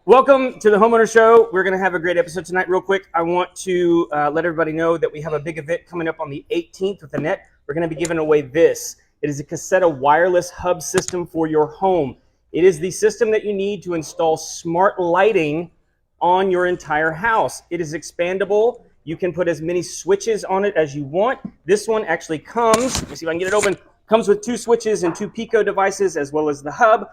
Welcome to the Homeowner Show. We're going to have a great episode tonight. Real quick, I want to let everybody know that we have a big event coming up on the 18th with the Net. We're going to be giving away this. It is a Caseta wireless hub system for your home. It is the system that you need to install smart lighting on your entire house. It is expandable. You can put as many switches on it as you want. This one actually comes, let me see if I can get it open, comes with 2 switches and 2 Pico devices as well as the hub.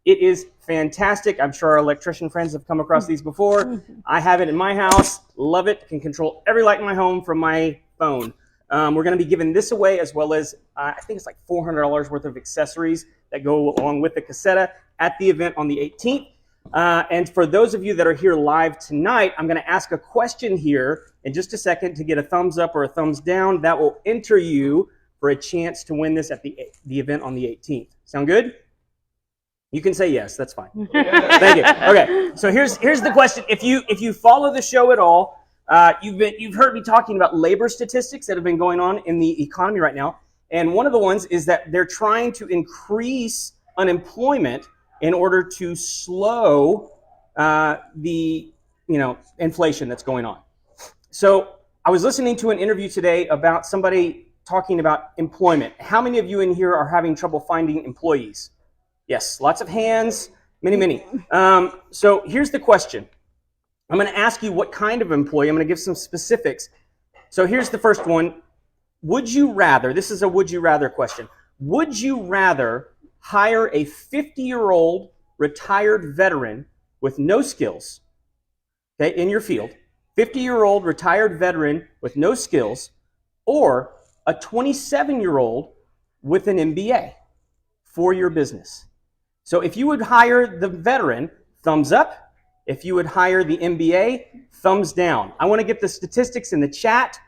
It is fantastic. I'm sure our electrician friends have come across these before. I have it in my house. Love it. Can control every light in my home from my phone. We're going to be giving this away as well as, I think it's like $400 worth of accessories that go along with the Caseta at the event on the 18th. And for those of you that are here live tonight, I'm going to ask a question here in just a second to get a thumbs up or a thumbs down. That will enter you for a chance to win this at the event on the 18th. Sound good? You can say yes, that's fine. Thank you. Okay, so here's the question. If you follow the show at all, you've heard me talking about labor statistics that have been going on in the economy right now, and one of the ones is that they're trying to increase unemployment in order to slow the inflation that's going on. So I was listening to an interview today about somebody talking about employment. How many of you in here are having trouble finding employees? Yes, lots of hands, many. So here's the question. I'm going to ask you what kind of employee. I'm going to give some specifics. So here's the first one. Would you rather, this is a would you rather question, would you rather hire a 50-year-old retired veteran with no skills, okay, in your field, 50-year-old retired veteran with no skills, or a 27-year-old with an MBA for your business? So if you would hire the veteran, thumbs up. If you would hire the MBA, thumbs down. I want to get the statistics in the chat.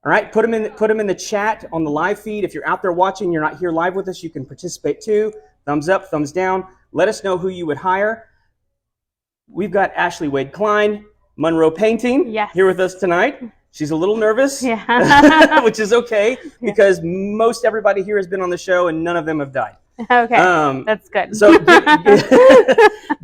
All right, put them in the chat on the live feed. If you're out there watching, you're not here live with us, you can participate too. Thumbs up, thumbs down. Let us know who you would hire. We've got Ashley Cline, Monroe Painting, here with us tonight. She's a little nervous, which is okay, because most everybody here has been on the show and none of them have died. Okay, that's good. So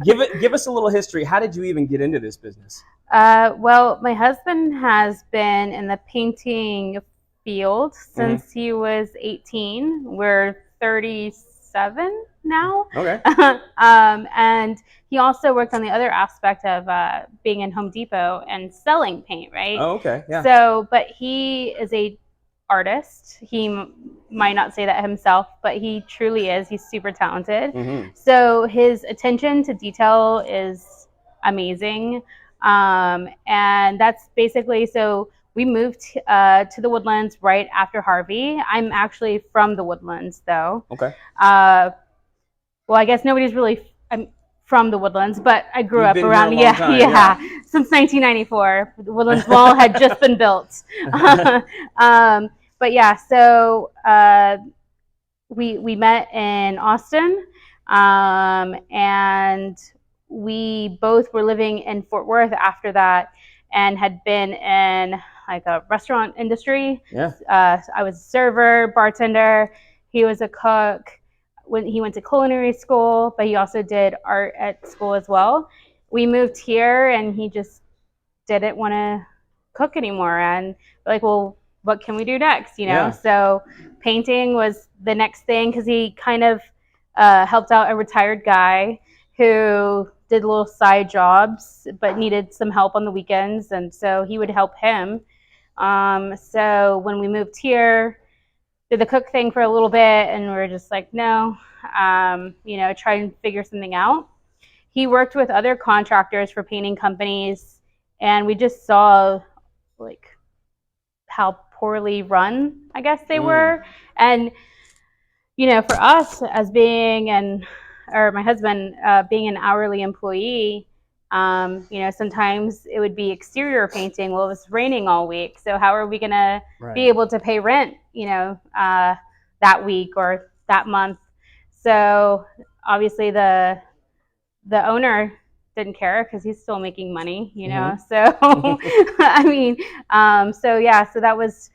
give us a little history. How did you even get into this business? Well, my husband has been in the painting field since he was 18. We're 37 now. Okay. And he also worked on the other aspect of being in Home Depot and selling paint, right? Oh, okay. Yeah. So, but he is a artist. He might not say that himself, but he truly is. He's super talented. So his attention to detail is amazing. And that's basically, so we moved to the Woodlands right after Harvey. I'm actually from the Woodlands though. Okay. Well, I guess nobody's really from the Woodlands, but I grew up around, since 1994. The Woodlands Mall had just been built. But yeah, so we met in Austin, and we both were living in Fort Worth after that, and had been in like a restaurant industry. Yeah. I was a server, bartender. He was a cook. When he went to culinary school, but he also did art at school as well. We moved here, and he just didn't want to cook anymore. And we're like, well, what can we do next? So painting was the next thing, because he kind of helped out a retired guy who did little side jobs but needed some help on the weekends, and so he would help him. So when we moved here, did the cook thing for a little bit, and we were just like, no, try and figure something out. He worked with other contractors for painting companies, and we just saw like how poorly run, I guess they were. And, for us as my husband being an hourly employee, sometimes it would be exterior painting. Well, it was raining all week, so how are we going to be able to pay rent, that week or that month? So obviously the owner didn't care, because he's still making money, So I mean, so that was,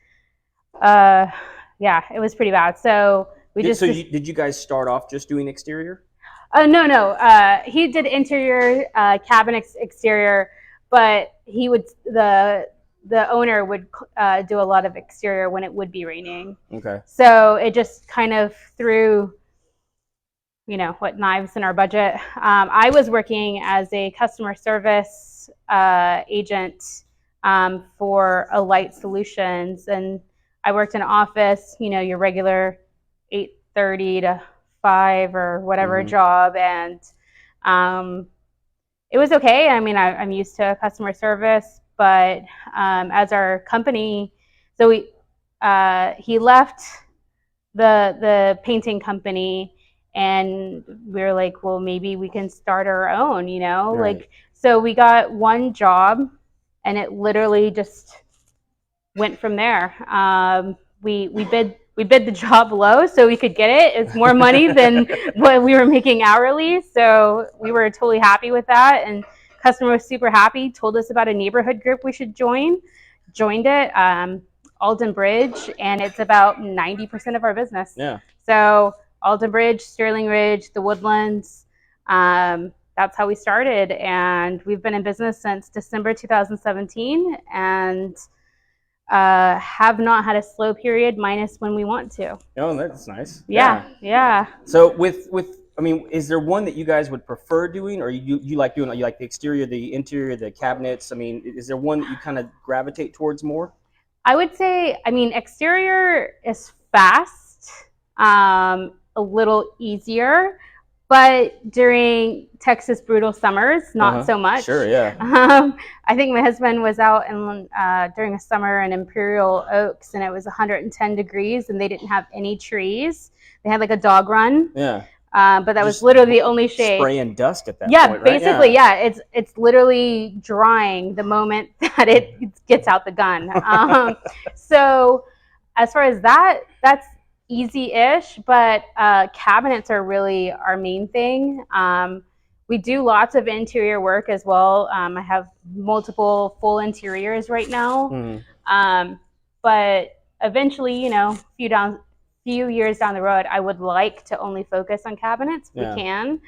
it was pretty bad. So did you guys start off just doing exterior? No. He did interior, cabinets, exterior, but the owner would do a lot of exterior when it would be raining. Okay. So it just kind of threw, what knives in our budget. I was working as a customer service agent for Alight Solutions, and I worked in an office, your regular 8:30 to 5 or whatever job, and it was okay. I mean, I'm used to customer service, but as our company, so he left the painting company, and we were like, well, maybe we can start our own, Right. like, so we got one job, and it literally just went from there. We bid the job low so we could get it. It's more money than what we were making hourly, so we were totally happy with that. And customer was super happy. Told us about a neighborhood group we should join. Joined it, Alden Bridge, and it's about 90% of our business. Yeah. So Alden Bridge, Sterling Ridge, the Woodlands. That's how we started, and we've been in business since December 2017, and have not had a slow period, minus when we want to. Oh, that's nice. Yeah. So I mean, is there one that you guys would prefer doing, or you like doing? You like the exterior, the interior, the cabinets? I mean, is there one that you kind of gravitate towards more? I would say, exterior is fast, a little easier, but during Texas brutal summers, not so much. Sure, yeah. I think my husband was out during a summer in Imperial Oaks, and it was 110 degrees, and they didn't have any trees. They had like a dog run. Yeah. But that was literally the only shade. Spray and dust at that point, right? Basically, yeah. It's literally drying the moment that it gets out the gun. So as far as that's easy-ish, but cabinets are really our main thing. We do lots of interior work as well. I have multiple full interiors right now. But eventually, few years down the road, I would like to only focus on cabinets if we can.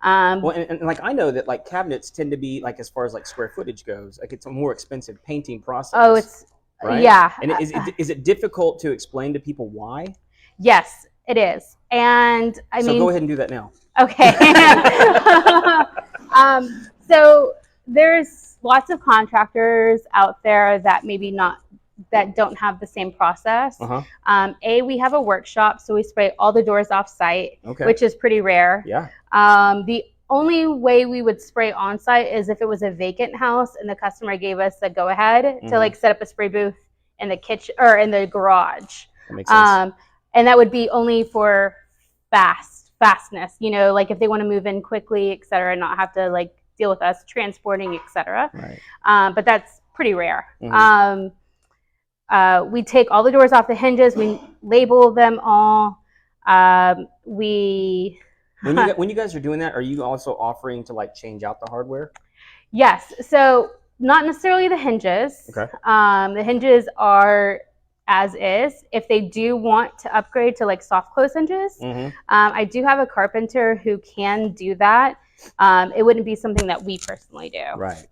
Well, and like I know that like cabinets tend to be like, as far as like square footage goes, like it's a more expensive painting process. Oh, it's right? Yeah. And is it difficult to explain to people why? Yes, it is. And So go ahead and do that now. Okay. So there's lots of contractors out there that that don't have the same process. We have a workshop, so we spray all the doors off site, which is pretty rare. Yeah. The only way we would spray on site is if it was a vacant house and the customer gave us the go ahead to like set up a spray booth in the kitchen or in the garage. That makes sense. And that would be only for fastness, like if they want to move in quickly, et cetera, and not have to like deal with us transporting, et cetera. Right. But that's pretty rare. We take all the doors off the hinges. We label them all. When you guys are doing that, are you also offering to like change out the hardware? Yes. So not necessarily the hinges. Okay. The hinges are as is. If they do want to upgrade to like soft close hinges, I do have a carpenter who can do that. It wouldn't be something that we personally do. Right.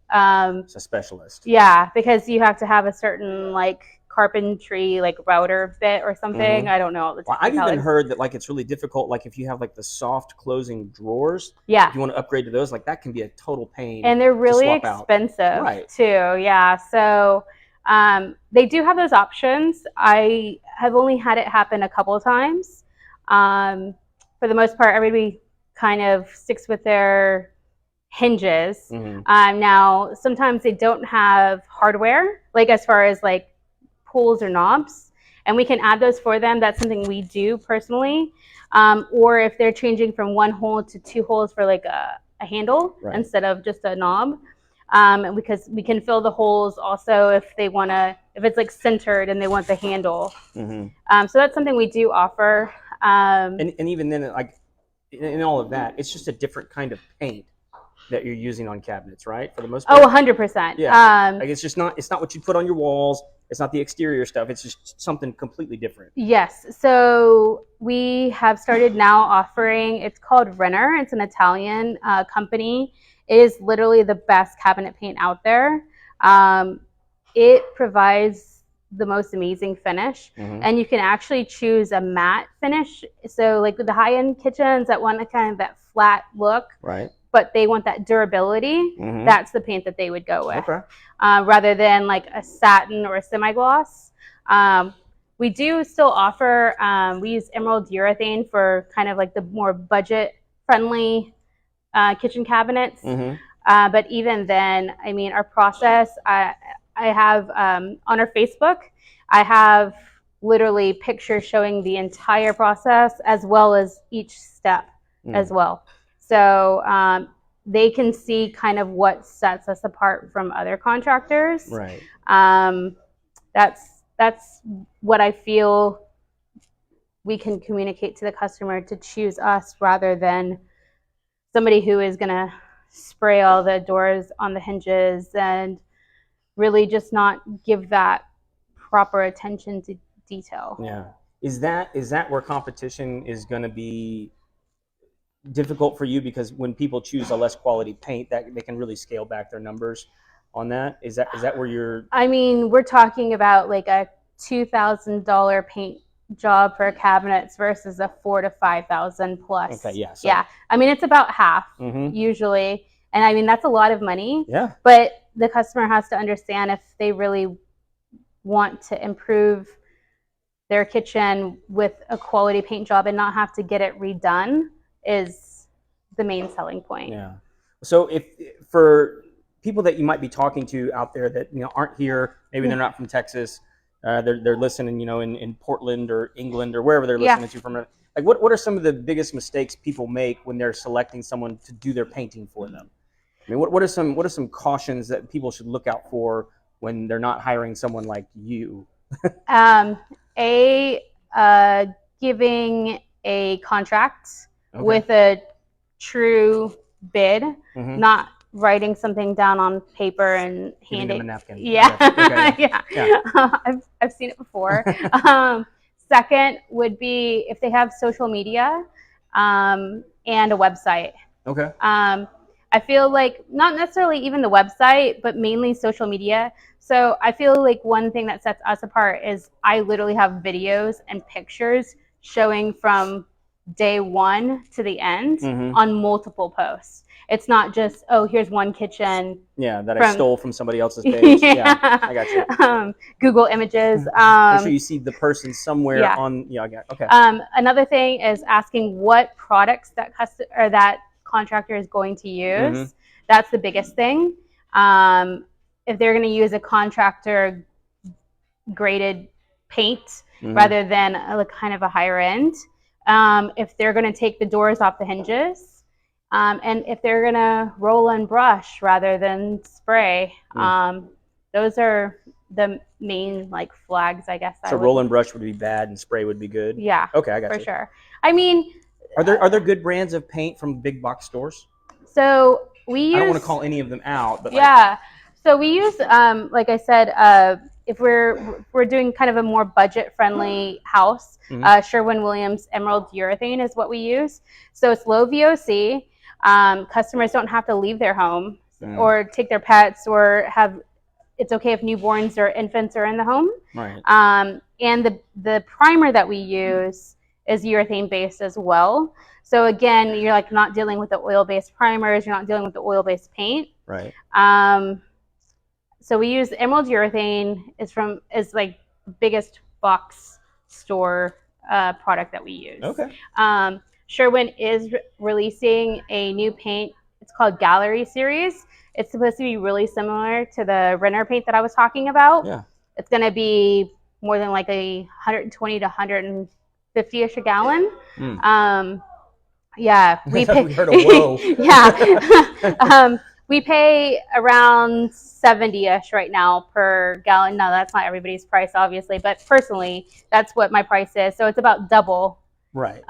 It's a specialist. Yeah, because you have to have a certain like carpentry like router bit or something. I don't know all the time. Well, I've even heard that like it's really difficult, like if you have like the soft closing drawers, if you want to upgrade to those, like that can be a total pain. And they're really expensive too. Yeah. So they do have those options. I have only had it happen a couple of times. For the most part, everybody kind of sticks with their hinges. Now, sometimes they don't have hardware, like as far as like pulls or knobs, and we can add those for them. That's something we do personally. Or if they're changing from one hole to two holes for like a handle instead of just a knob. Because we can fill the holes also if they want to, if it's like centered and they want the handle. So that's something we do offer. And even then, like in all of that, it's just a different kind of paint that you're using on cabinets, right? For the most part. Oh, 100%. Yeah. Like it's not what you put on your walls. It's not the exterior stuff. It's just something completely different. Yes. So we have started now offering, it's called Renner. It's an Italian company. It is literally the best cabinet paint out there. It provides the most amazing finish, and you can actually choose a matte finish. So like with the high-end kitchens that want kind of that flat look, right, but they want that durability, that's the paint that they would go with, rather than like a satin or a semi-gloss. We do still offer, we use emerald urethane for kind of like the more budget-friendly kitchen cabinets. But even then, I mean, our process, I have on our Facebook, I have literally pictures showing the entire process as well as each step as well. So they can see kind of what sets us apart from other contractors. Right. That's what I feel we can communicate to the customer to choose us rather than somebody who is going to spray all the doors on the hinges and really just not give that proper attention to detail. Yeah. Is that where competition is going to be difficult for you? Because when people choose a less quality paint, that they can really scale back their numbers on that. Is that where you're? I mean, we're talking about like a $2,000 paint job for cabinets versus a $4,000 to $5,000 plus. Okay, yeah. So. Yeah. I mean, it's about half usually. And I mean, that's a lot of money. Yeah. But the customer has to understand if they really want to improve their kitchen with a quality paint job and not have to get it redone is the main selling point. Yeah. So if for people that you might be talking to out there that aren't here, maybe they're not from Texas, they're listening, in Portland or England or wherever they're listening to from. Like, what are some of the biggest mistakes people make when they're selecting someone to do their painting for them? I mean, what are some cautions that people should look out for when they're not hiring someone like you? Giving a contract with a true bid, not writing something down on paper and handing them a napkin. Yeah, okay. yeah. I've seen it before. Second would be if they have social media and a website. Okay. I feel like not necessarily even the website, but mainly social media. So I feel like one thing that sets us apart is I literally have videos and pictures showing from day one to the end on multiple posts. It's not just, oh, here's one kitchen. Yeah, that I stole from somebody else's page. Yeah, I got you. Google Images. I'm sure you see the person somewhere on. Yeah, I got. Okay. Another thing is asking what products that contractor is going to use. That's the biggest thing. If they're going to use a contractor graded paint rather than kind of a higher end, if they're going to take the doors off the hinges, and if they're going to roll and brush rather than spray, those are the main flags, I guess. So roll and brush would be bad and spray would be good? Yeah. Okay, I got you. For sure. I mean, are there good brands of paint from big box stores? So we use, I don't want to call any of them out, but so we use, like I said, if we're doing kind of a more budget friendly house, Sherwin-Williams Emerald Urethane is what we use. So it's low VOC. Customers don't have to leave their home or take their pets or it's okay if newborns or infants are in the home. Right. And the primer that we use is urethane based as well. So again, you're not dealing with the oil-based primers, you're not dealing with the oil-based paint. Right. So we use Emerald Urethane is the biggest box store product that we use. Okay. Sherwin is releasing a new paint. It's called Gallery Series. It's supposed to be really similar to the Renner paint that I was talking about. Yeah. It's going to be more than a 120 to 150-ish a gallon. Yeah, we heard a whoa. Yeah. We pay around 70-ish right now per gallon. No, that's not everybody's price, obviously, but personally, that's what my price is. So it's about double. Right.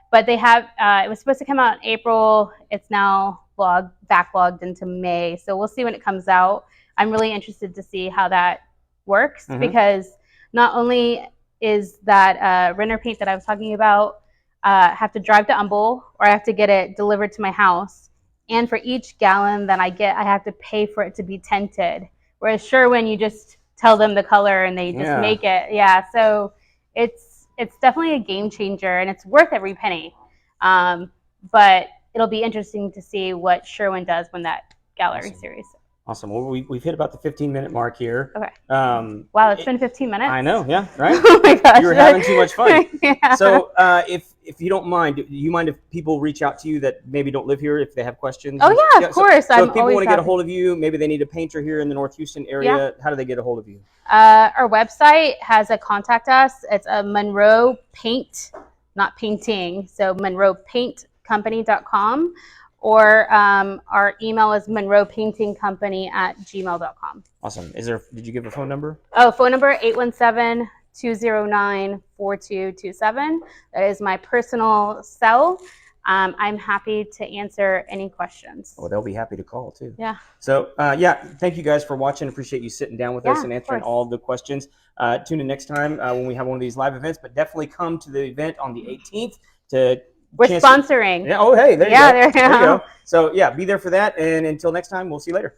But they have, it was supposed to come out in April. It's now backlogged into May. So we'll see when it comes out. I'm really interested to see how that works, because not only is that render paint that I was talking about, have to drive to Humble, or I have to get it delivered to my house. And for each gallon that I get, I have to pay for it to be tinted. Whereas Sherwin, you just tell them the color and they just make it. Yeah, so it's definitely a game changer, and it's worth every penny. But it'll be interesting to see what Sherwin does when that gallery series. Awesome. Well, we've hit about the 15-minute mark here. Okay. Wow, it's been 15 minutes. I know, yeah, right? Oh my gosh. You were having too much fun. Yeah. So if you don't mind, do you mind if people reach out to you that maybe don't live here, if they have questions? Oh yeah, of course. So if people want to get a hold of you, maybe they need a painter here in the North Houston area, how do they get a hold of you? Our website has a contact us. It's a Monroe Paint, not painting, so monroepaintcompany.com. Or our email is monroepaintingcompany@gmail.com. Awesome. Did you give a phone number? Oh, phone number 817-209-4227. That is my personal cell. I'm happy to answer any questions. Oh, they'll be happy to call too. Yeah. So thank you guys for watching. Appreciate you sitting down with us and answering all the questions. Tune in next time when we have one of these live events, but definitely come to the event on the 18th to. We're sponsoring. Yeah. Oh, hey, there you go. There you go. So, be there for that. And until next time, we'll see you later.